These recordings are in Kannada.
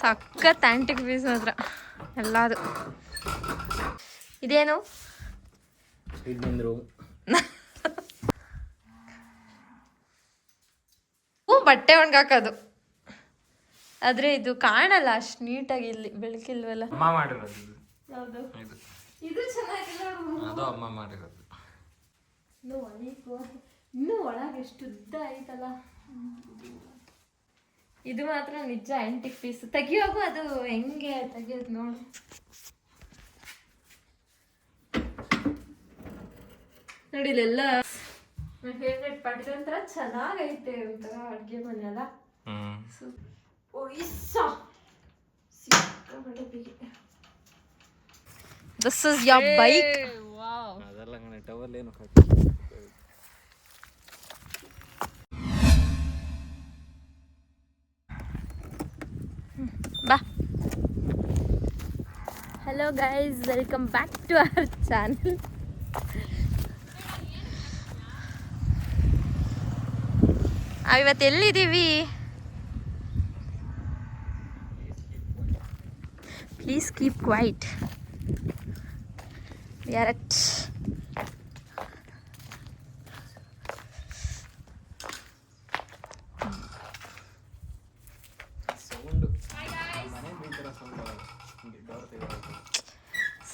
ಸಖತ್ ಆಂಟಿಕ್ ಪೀಸ್ ಮಾತ್ರ ಎಲ್ಲದು. ಇದೇನು ಬಟ್ಟೆ ಒಣಗಾಕೋದು, ಆದ್ರೆ ಇದು ಕಾಣಲ್ಲ ಅಷ್ಟು ನೀಟಾಗಿ. ಇಲ್ಲಿ ಬೆಳಕಿಲ್ವಲ್ಲ. ಅಮ್ಮ ಮಾಡಿರೋದು ಯಾವುದು ಇದು. ಇದು ಚೆನ್ನಾಗಿಲ್ಲ. ಅದು ಅಮ್ಮ ಮಾಡಿರೋದು. ಇನ್ನೂ ಒಳಗೆ ಎಷ್ಟು ಉದ್ದ ಆಯ್ತಲ್ಲ. ಇದು ಮಾತ್ರ ನಿಜ ಆಂಟಿಕ್ ಪೀಸ್. ತೆಗಿಯೋಗು ಅದು ಹೆಂಗೆ ತೆಗಿಯೋದು ನೋಡು. ನೋಡಿ ಇಲ್ಲೆಲ್ಲ ಫೇವ್ರೆಟ್ ಪಾರ್ಟಿ ಒಂಥರ ಚೆನ್ನಾಗೈತೆ. ಒಂಥರ ಅಡುಗೆ ಮನೆ ಅಲ್ಲ. This is your bike. Wow. ಅದೆಲ್ಲ ಕಣೆ ಟವಲ್ ಏನು ಬಾ. Hello guys, welcome back to our channel. ಇವತ್ತು ಎಲ್ಲಿದ್ದೀವಿ? Please keep quiet. We are at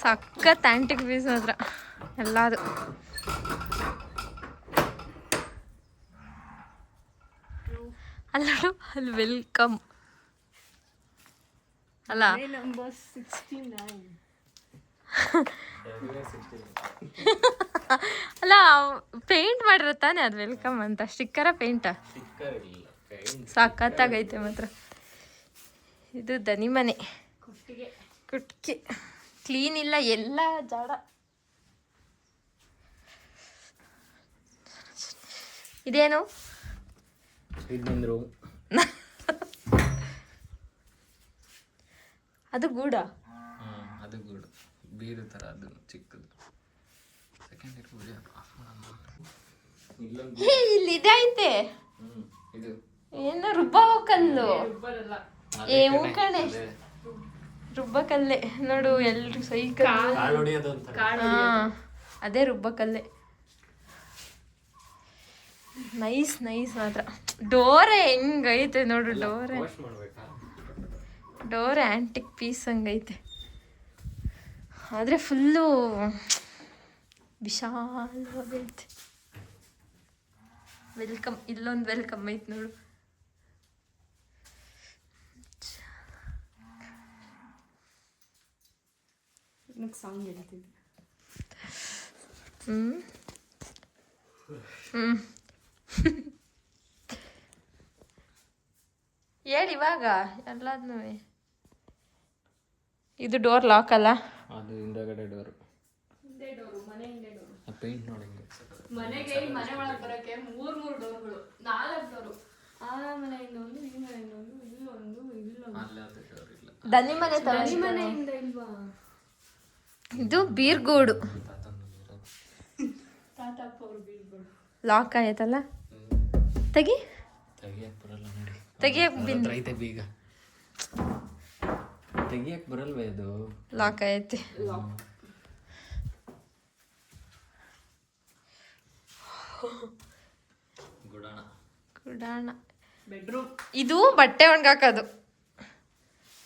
ಸಖತ್ ಆಂಟಿಕ್ ಪೀಸ್ ಮಾತ್ರ ಎಲ್ಲದು. ಅಲ್ಲ ಅಲ್ಲಿ ವೆಲ್ಕಮ್ ಅಲ್ಲ. ಅಲ್ಲ ಪೇಂಟ್ ಮಾಡಿರೋ ತಾನೆ ಅದು ವೆಲ್ಕಮ್ ಅಂತ. ಸ್ಟಿಕ್ಕರ ಪೇಂಟ? ಸಖತ್ತಾಗೈತೆ ಮಾತ್ರ. ಇದು ದನಿ ಮನೆ. ಕುಟ್ಟಿಗೆ ಕ್ಲೀನ್ ಇಲ್ಲ, ಎಲ್ಲ ಜಾಡ. ಇದೇನು ಅದು ಗೂಡ? ಅದು ಗೂಡು ಬೀರು ತರ. ಅದು ಚಿಕ್ಕದು. ಇಲ್ಲಿ ಇದೈತೆ. ಏನೋ ರುಬ್ಬ ಕಲ್ಲು. ಏ ಕಣೆ, ರುಬ್ಬ ಕಲ್ಲೆ ನೋಡು. ಎಲ್ರು ಸೈಕಲ್. ಅದೇ ರುಬ್ಬ ಕಲ್ಲೆ. ನೈಸ್ ನೈಸ್ ಮಾತ್ರ. ಡೋರೆ ಹೆಂಗೈತೆ ನೋಡು. ಡೋರೆ ಆಂಟಿಕ್ ಪೀಸ್ ಹಂಗೈತೆ. ಆದರೆ ಫುಲ್ಲು ವಿಶಾಲವಾಗೈತೆ. ವೆಲ್ಕಮ್. ಇಲ್ಲೊಂದು ವೆಲ್ಕಮ್ ಐತೆ ನೋಡು. ಸಾಂಗ್ ಹೇಳ್ತಿದ್ದೆ. ಹೇಳಿ ಇವಾಗ ಎಲ್ಲದನ್ನೂ. ಇದು ಡೋರ್ ಲಾಕ್ ಅಲ್ಲ? ಅದು ಹಿಂದಗಡೆ ಡೋರು. ಮನೆ ಹಿಂದೆ ಡೋರು. ಪೇಂಟ್ ನೋಡಿ. ಮನೆಗೆ ಮನೆ ಒಳಗೆ ಬರೋಕ್ಕೆ 3 ಡೋರ್ಗಳು, 4 ಡೋರು. ಆ ಮನೆಯಿಂದ ಒಂದು, ಈ ಮನೆಯಿಂದ ಒಂದು, ಇಲ್ಲೊಂದು, ಇಲ್ಲೊಂದು. ದನಿ ಮನೆ. ದನಿ ಮನೆಯಿಂದ ಇಲ್ವಾ? ಇದು ಬೀರ್ಗೂಡು. ತಾತಪ್ಪ ಅವ್ರ ಬೀರ್ಗೂಡು. ಲಾಕ್ ಆಯ್ತಲ್ಲ? ತೆಗಿಯಕ್ ಬರಲ್ಲ ನೋಡಿ. ತೆಗಿಯಕ್ ಬೀಗ ತೆಗಿಯಕ್ ಬರಲ್ವೇ? ಅದು ಲಾಕ್ ಐತೆ. ಗುಡಾಣ ಬೆಡ್ರೂಮ್. ಇದು ಬಟ್ಟೆ ಒಣಗಾಕೋದು,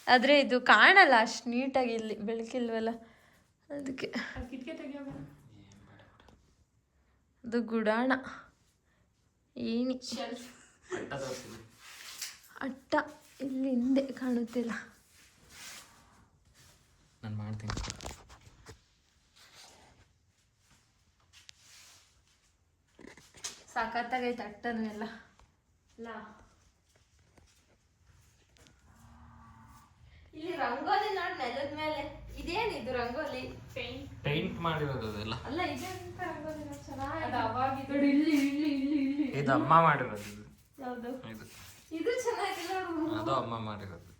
ಆದ್ರೆ ಇದು ಕಾಣಲ್ಲ ಅಷ್ಟು ನೀಟಾಗಿ. ಇಲ್ಲಿ ಬೆಳಕಿಲ್ವಲ್ಲ ಅದಕ್ಕೆ. ಅದು ಗುಡಾಣ. ಏನಿ ಅಟ್ಟ ಇಲ್ಲಿ ಹಿಂದೆ ಕಾಣುತ್ತಿಲ್ಲ. ನಾನು ಮಾಡ್ತೀನಿ. ಸಖತ್ತಾಗೈತೆ ಅಟ್ಟನು ಎಲ್ಲ. ಇಲ್ಲಿ ರಂಗೋಲಿ ನೋಡಿ ನೆಲದ ಮೇಲೆ. ಇದೇನಿದು ರಂಗೋಲಿ? ಪೇಂಟ್ ಮಾಡಿರೋದು ಅದೆಲ್ಲ. ಅಲ್ಲ ಇದೆಂತ ರಂಗೋಲಿ ನೋಡಿ ಚೆನ್ನಾಗಿದೆ. ಇಲ್ಲಿ ಇಲ್ಲಿ ಇಲ್ಲಿ ಇಲ್ಲಿ ಇದು ಅಮ್ಮ ಮಾಡಿರೋದು. ಯಾವುದು ಇದು? ಇದು ಚೆನ್ನಾಗಿಲ್ಲ. ಅದು ಅಮ್ಮ ಮಾಡಿರೋದು.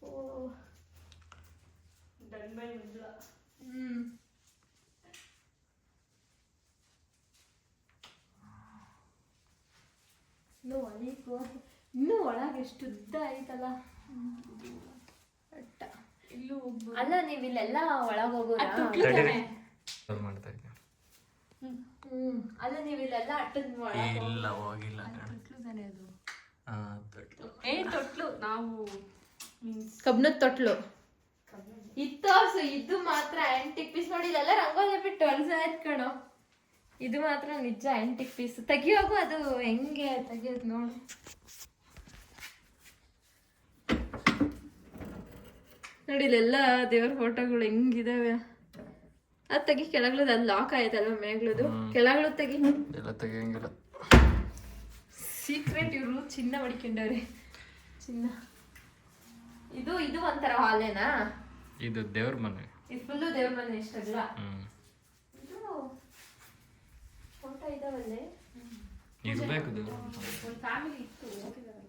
ಓ ಡನ್ ಬೈ ಮಂಜುಳಾ. ಇನ್ನೂ ಒಳಗೆ ಎಷ್ಟು ಉದ್ದ ಐತಲ್ಲ. ಇಲ್ಲೂ ಹೋಗ್ಬೋದು. ಅಲ್ಲ ನೀವು ಇಲ್ಲೆಲ್ಲ ಒಳಗೆ ಹೋಗೋರಾ? ಮಾಡ್ತಾ ಇದ್ದೆ. ಅಲ್ಲ ನೀವು ಇಲ್ಲೆಲ್ಲ ಅಟ್ಟದ ಇಲ್ಲ ಹೋಗಿಲ್ಲ. ತೊಟ್ಲು ತಾನೇ ಅದು. ತೊಟ್ಲು. ತೊಟ್ಲು ನಾವು ಕಬ್ನದ ತೊಟ್ಲು ಇತ್ತು. ಇದು ಮಾತ್ರ ಆಂಟಿಕ್ ಪೀಸ್ ನೋಡಿ. ಇದೆಲ್ಲ ರಂಗೋಲಿ ಬಿಟ್ಟು ವರ್ಷ ಆಯ್ತು ಕಣೋ. ಇದು ಮಾತ್ರ ನಿಜ ಆಂಟಿಕ್ ಪೀಸ್. ತೆಗಿಯೋಗು ಅದು ಹೆಂಗೆ ತೆಗಿಯೋದು ನೋಡು. ನೋಡಿ ಇಲ್ಲೆಲ್ಲ ದೇವ್ರ ಫೋಟೋಗಳು ಹೆಂಗಿದಾವೆ. ಅದು ತೆಗಿ ಕೆಳಗ್ಲದು. ಅದು ಲಾಕ್ ಆಯ್ತಲ್ಲ ಮೇಗ್ಲದು. ಕೆಳಗ್ಲು ತೆಗಿ. ಎಲ್ಲ ತೆಗಿಯಂಗಿಲ್ಲ. ಸೀಕ್ರೆಟ್. ಇವರು ಚಿನ್ನ ಮಡಿಕೊಂಡವ್ರೆ. ಚಿನ್ನ. ಇದು ಇದು ಒಂಥರ ಹಾಲೇನಾ? ಇದು ದೇವ್ರ ಮನೆ. ಇದು ಫುಲ್ಲು ದೇವ್ರ ಮನೆ ಇಷ್ಟಲ್ಲ. ಇದು ಫೋಟೋ ಇದಾವಲ್ಲೇ. ಇರ್ಬೇಕು ದೇವ್ರ. ಒಂದು ಫ್ಯಾಮಿಲಿ ಇತ್ತು ಹೋಗಿದ್ದಾರೆ.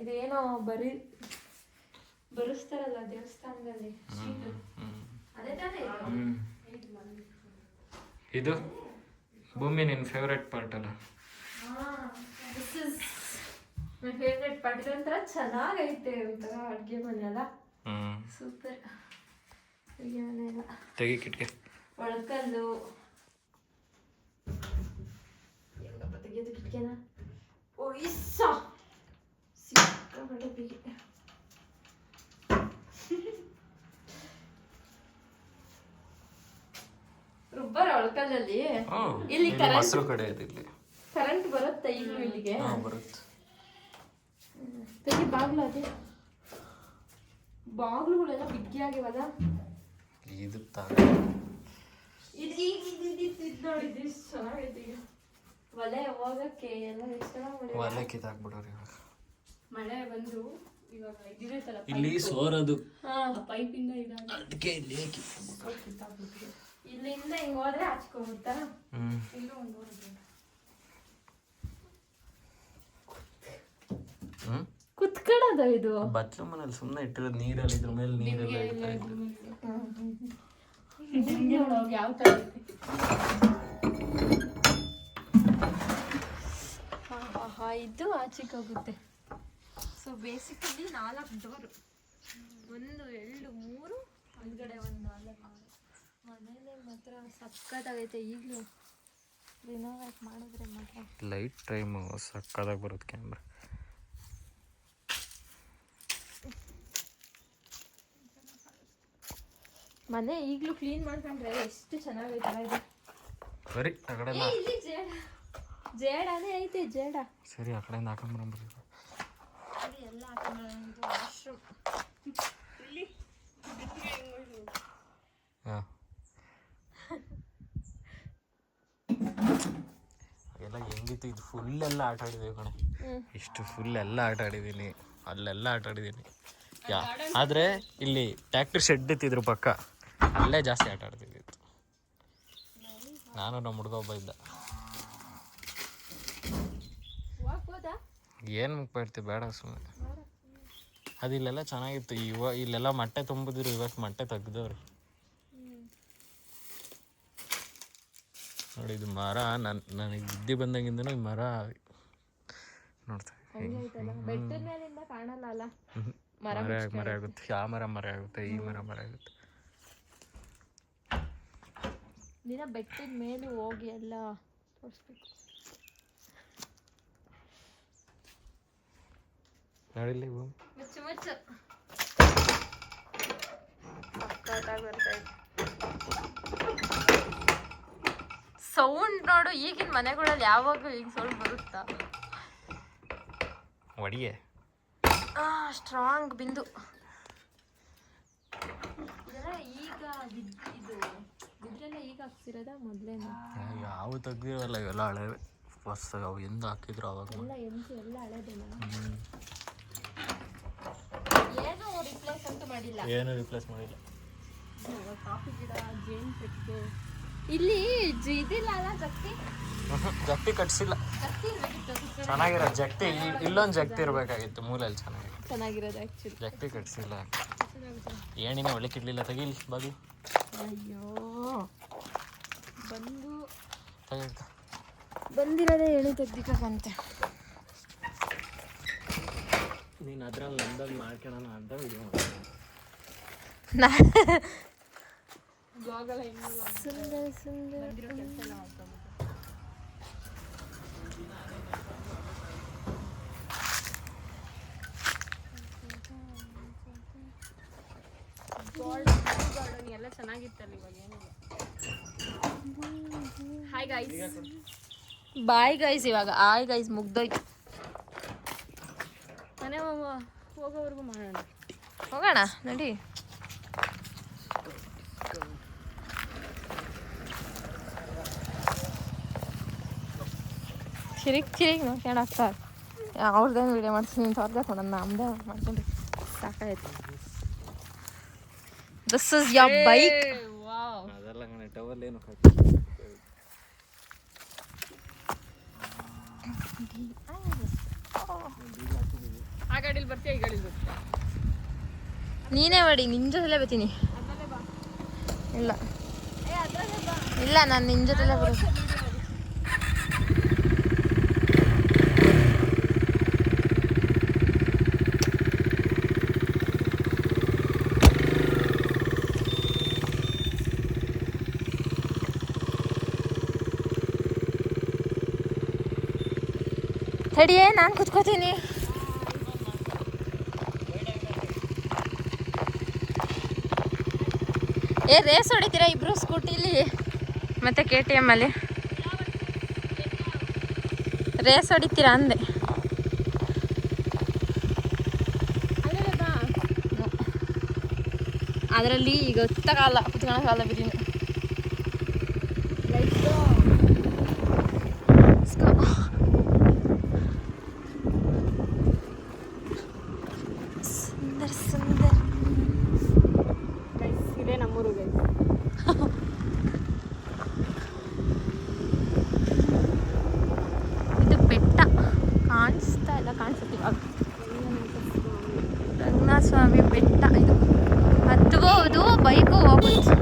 ಇದೇನೋ ಬರೆಸ್ತಾರಲ್ಲ ದೇವಸ್ಥಾನದಲ್ಲಿ. ಅದೇ ತಾನೇ ಇದು ಭೂಮಿ ನಿನ್ನ ಫೇವ್ರೆಟ್ ಪಾರ್ಟ್ ಅಲ್ಲ? This is my favourite part. ಇದೊಂಥರ ಚೆನ್ನಾಗೈತೆ. ಒಂಥರ ಅಡುಗೆ ಮನೆ ಅಲ್ಲ. ಸೂಪರ್ ಅಡುಗೆ ಮನೆ ಎಲ್ಲ. ತೆಗಿ ಕಿಟ್ಕೆ. ಒಳಕಲ್ಲು. ಹೆಂಗಪ್ಪ ತೆಗಿಯೋದು ಕಿಟ್ಕೆನ? ಒಯ್ಸ ಸಿಕ್ಕಾಪಟ್ಟೆ ಬಿಗಿ. ರುಬ್ಬರ ಒಳಕಲ್ಲಲ್ಲಿ. ಇಲ್ಲಿ ಮೊಸರು ಕಡೆ ಇದೆ. ಇಲ್ಲಿ ಕರೆಂಟ್ ಬರುತ್ತಾ ಈಗಲೂ ಇಲ್ಲಿಗೆ? ಬರುತ್ತೆ. ತೆಗಿ ಬಾಗ್ಲು. ಅದೇ ಬಾಗ್ಲುಗಳೆಲ್ಲ ಬಿಗ್ಗಿಯಾಗಿವಲ್ಲ. ಇದು ನೋಡಿ ಚೆನ್ನಾಗೈತೆ. ಈಗ ಒಲೆ ಹೋಗಕ್ಕೆ ಎಲ್ಲ ಎಷ್ಟು ಚೆನ್ನಾಗಿ ಒಲೆ ಕಿತ್ತಾಕ್ಬಿಡೋರು ಇವಾಗ. ಮಳೆ ಬಂದು ಇವಾಗ ಇದಿದೆ ತರ ಇಲ್ಲಿ ಸೋರದು ಪೈಪಿಂದ ಇದಾಗ ಅದಕ್ಕೆ ಇಲ್ಲಿ ಇಲ್ಲಿಂದ ಹಿಂಗ್ ಹೋದ್ರೆ ಹಚ್ಕೊಂಡ್ಬಿಡ್ತಾರ. ಇಲ್ಲೂ ಒಂದು ನೋಡಿದೆ. ಕುತ್ಕೊಳ್ಳೋದ ಇದು? ಬಚ್ಚಲು ಮನೇಲಿ ಸುಮ್ಮನೆ ಇಟ್ಟಿರೋದು. ನೀರಲ್ಲಿ ಇದ್ರ ಮೇಲೆ ನೀರೆಲ್ಲ ಇಡ್ತಾ ಇದ್ರು. ಯಾವ ತರ ಇದು ಆಚೆಗೆ ಹೋಗುತ್ತೆ. So basically 4 door. 1 2 3 ಹೊರಗಡೆ ಒಂದು 4. ಮನೇಲಿ ಮಾತ್ರ ಸಕ್ಕತ್ತಾಗೈತೆ. ಈಗಲೂ ರಿನೋವೇಟ್ ಮಾಡಿದ್ರೆ ಮಾತ್ರ ಲೈಟ್ ಟೈಮು ಸಕ್ಕದಾಗಿ ಬರುತ್ತೆ ಕ್ಯಾಮ್ರಾ. ಮನೆ ಈಗಲೂ ಕ್ಲೀನ್ ಮಾಡ್ಕೊಂಡ್ರೆ ಎಷ್ಟು ಚೆನ್ನಾಗೈತಲ್ಲ ಇದು. ಸರಿ ಆ ಕಡೆ ಇಲ್ಲಿ ಜೇಡನೇ ಐತೆ. ಜೇಡ ಸರಿ ಆ ಕಡೆಯಿಂದ ಹಾಕೊಂಡ್ಬರಂಬ್ರಿ. ಎಲ್ಲ ಹಾಕೊಂಡು ವಾಶ್ರೂಮ್ ಇಲ್ಲಿ. ಹಾಂ ಎಲ್ಲ ಹೆಂಗಿತ್ತು. ಇದು ಫುಲ್ ಎಲ್ಲ ಆಟ ಆಡಿದ್ದೀವಿ ಕಣೆ. ಇಷ್ಟು ಫುಲ್ ಎಲ್ಲ ಆಟ ಆಡಿದ್ದೀನಿ. ಅಲ್ಲೆಲ್ಲ ಆಟ ಆಡಿದ್ದೀನಿ. ಆದರೆ ಇಲ್ಲಿ ಟ್ಯಾಕ್ಟ್ರಿ ಶೆಡ್ ಇತ್ತಿದ್ರು ಪಕ್ಕ. ಅಲ್ಲೇ ಜಾಸ್ತಿ ಆಟ ಆಡ್ತಿದ್ದಿತ್ತು. ನಾನು ನಮ್ಮ ಹುಡುಗ ಒಬ್ಬ ಇದ್ದ. ಏನು ಮುಗ್ಬಿಡ್ತೀವಿ ಬೇಡ ಸುಮ್ಮನೆ. ಅದು ಇಲ್ಲೆಲ್ಲ ಚೆನ್ನಾಗಿತ್ತು. ಇಲ್ಲೆಲ್ಲ ಮೊಟ್ಟೆ ತುಂಬಿದ್ರು. ಇವತ್ತು ಮೊಟ್ಟೆ ತೆಗ್ದವ್ರಿ. ನೋಡಿ ಇದು ಮರ. ನನಗೆ ಬುದ್ಧಿ ಬಂದಾಗಿಂದನೂ ಈ ಮರ ನೋಡ್ತಾ ಮರ ಆಗುತ್ತೆ. ಆ ಮರ ಆಗುತ್ತೆ. ಈ ಮರ ಆಗುತ್ತೆ. ದಿನ ಬೆಟ್ಟದ ಮೇಲೆ ಹೋಗಿ ಎಲ್ಲ ತೋರಿಸ್ಬೇಕು. ನೋಡಿಲ್ಲಿ ಮುಚ್ಚು ಮುಚ್ಚು ಸೌಂಡ್ ನೋಡು. ಈಗಿನ ಮನೆಗಳಲ್ಲಿ ಯಾವಾಗೂ ಈಗ ಸೌಂಡ್ ಬರುತ್ತಾ? ಒಡಿಗೆ ಸ್ಟ್ರಾಂಗ್ ಬಿಂದು. ಈಗ ಇದು ಬಿದ್ರೆಲ್ಲ ಈಗ ಹಾಕ್ಸಿರೋದ ಮೊದಲೇನ? ಯಾವ ತೆಗ್ದಿರಲ್ಲ. ಇವೆಲ್ಲ ಹಳೆವೆ. ಹೊಸ ಅವು ಎಂದು ಹಾಕಿದ್ರು ಅವಾಗ ಎಲ್ಲ ಎಲ್ಲ ಹಳೇದೇನ? ಏನು ರಿಪ್ಲೇಸ್ ಅಂತೂ ಮಾಡಿಲ್ಲ. ಏನು ರಿಪ್ಲೇಸ್ ಮಾಡಿಲ್ಲ. ಕಾಫಿ ಗಿಡ, ಜೇನು ಪೆಟ್ಟು. ಇಲ್ಲಿ ಇದಿಲ್ಲ ಅಲ್ಲ ಜಗ್ತಿ? ಜಗ್ತಿ ಕಟ್ಸಿಲ್ಲ. ಚೆನ್ನಾಗಿರೋ ಜಗ್ತಿ. ಇಲ್ಲೊಂದು ಜಗ್ತಿ ಇರಬೇಕಾಗಿತ್ತು ಮೂಲೆಯಲ್ಲಿ. ಚೆನ್ನಾಗಿರೋದು ಆ್ಯಕ್ಚುಲಿ. ಜಗ್ತಿ ಕಟ್ಸಿಲ್ಲ. ಏಣಿನ ಒಳಕ್ಕಿಡ್ಲಿಲ್ಲ. ತೆಗೀಲಿ ಬಾಗಿ. ಅಯ್ಯೋ ಬಂದಿರೋದೇ ಎಣ್ಣೆ ತೆಗ್ದಿಕ್ಕಂತೆ. ನೀನು ಅದ್ರಲ್ಲಿ ನಂದಲ್ಲಿ ಮಾಡ್ಕೊಳ್ಳೋಣ ಅಂತ ವಿಡಿಯೋ ಸುಂದರ ಸುಂದರ ಎಲ್ಲ ಚೆನ್ನಾಗಿತ್ತಲ್ಲ ಇವಾಗ ಏನಿಲ್ಲ. Hi guys. Bye guys. ಇವಾಗ ಆಯ್ ಗೈಸ್ ಮುಗ್ದೋಯ್ತು. ಮನೆ ಹೋಗೋವರೆಗೂ ಮಾಡೋಣ. ಹೋಗೋಣ ನಡಿ. ಚಿರಿಕ್ ನೋಡ್ಕೊಂಡು ಆಗ್ತಾರೆ. ಅವ್ರದ್ದೇನು ವಿಡಿಯೋ ಮಾಡ್ತೀನಿ ಅಂತ ಅವ್ರದ್ದೇ ಕೊಡೋಣ, ನಮ್ಮದೇ ಮಾಡ್ಕೊಂಡು ಸಾಕಾಯ್ತು. This is your bike. Wow. ಅದೆಲ್ಲ ಟವಲ್ ಏನು ಆ ಗಾಡಿಲಿ ಬರ್ತೀಯ, ಈ ಗಾಡಿಲಿ ಬರ್ತೀಯ? ನೀನೇ ಮಾಡಿ, ನಿನ್ನ ಜೊತೆಲೇ ಬರ್ತೀನಿ. ಇಲ್ಲ ಇಲ್ಲ, ನಾನು ನಿನ್ನ ಜೊತೆಲೇ ಬರೋದು. ತಡಿಯೇ, ನಾನು ಕುತ್ಕೋತೀನಿ. ರೇಸ್ ಹೊಡಿತೀರಾ ಇಬ್ರು ಸ್ಕೂಟಿಲಿ ಮತ್ತೆ KTM ಅಲ್ಲಿ? ರೇಸ್ ಹೊಡಿತೀರಾ ಅಂದೆ. ಅದರಲ್ಲಿ ಈಗ ಹೊತ್ತಾಗಲ್ಲ, ಕುತ್ಕೊಳಕ್ಕಾಗಲ್ಲ ಬಿರಿನ. ಸುಂದರ ಸುಂದರ. ಇದೇ ನಮ್ಮೂರು ಗೈಸ್. ಇದು ಬೆಟ್ಟ ಕಾಣಿಸ್ತಾ ಇಲ್ಲ, ಕಾಣಿಸುತ್ತೆ ಇವಾಗ. ರಂಗನಾಥ ಸ್ವಾಮಿ ಬೆಟ್ಟ ಇದು. ಹತ್ಬೋದು, ಬೈಕು ಹೋಗುತ್ತೆ.